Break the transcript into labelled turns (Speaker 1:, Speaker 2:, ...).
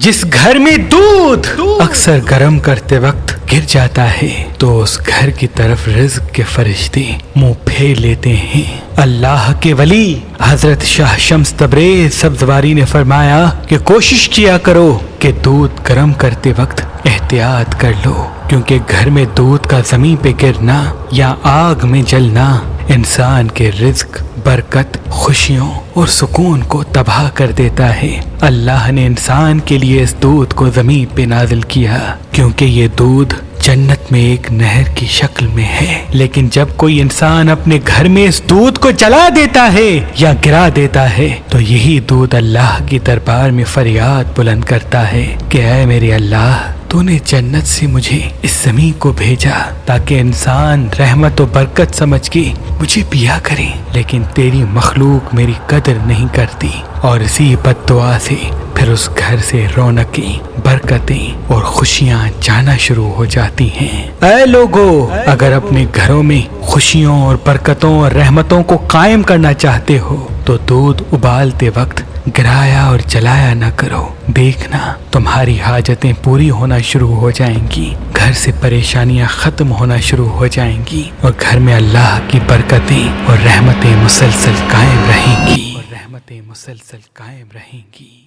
Speaker 1: جس گھر میں دودھ اکثر گرم کرتے وقت گر جاتا ہے تو اس گھر کی طرف رزق کے فرشتے منہ پھیر لیتے ہیں۔ اللہ کے ولی حضرت شاہ شمس تبریز سبزواری نے فرمایا کہ کوشش کیا کرو کہ دودھ گرم کرتے وقت احتیاط کر لو، کیونکہ گھر میں دودھ کا زمین پہ گرنا یا آگ میں جلنا انسان کے رزق، برکت، خوشیوں اور سکون کو تباہ کر دیتا ہے۔ اللہ نے انسان کے لیے اس دودھ کو زمین پہ نازل کیا کیونکہ یہ دودھ جنت میں ایک نہر کی شکل میں ہے، لیکن جب کوئی انسان اپنے گھر میں اس دودھ کو جلا دیتا ہے یا گرا دیتا ہے تو یہی دودھ اللہ کی دربار میں فریاد بلند کرتا ہے کہ اے میرے اللہ، تو نے جنت سے مجھے اس زمین کو بھیجا تاکہ انسان رحمت و برکت سمجھ کے مجھے پیا کرے، لیکن تیری مخلوق میری قدر نہیں کرتی، اور اسی بد دعا سے پھر اس گھر سے رونقیں، برکتیں اور خوشیاں جانا شروع ہو جاتی ہیں۔ اے لوگو، اگر اپنے گھروں میں خوشیوں اور برکتوں اور رحمتوں کو قائم کرنا چاہتے ہو تو دودھ ابالتے وقت گرایا اور جلایا نہ کرو، دیکھنا تمہاری حاجتیں پوری ہونا شروع ہو جائیں گی، گھر سے پریشانیاں ختم ہونا شروع ہو جائیں گی، اور گھر میں اللہ کی برکتیں اور رحمتیں مسلسل قائم رہیں گی۔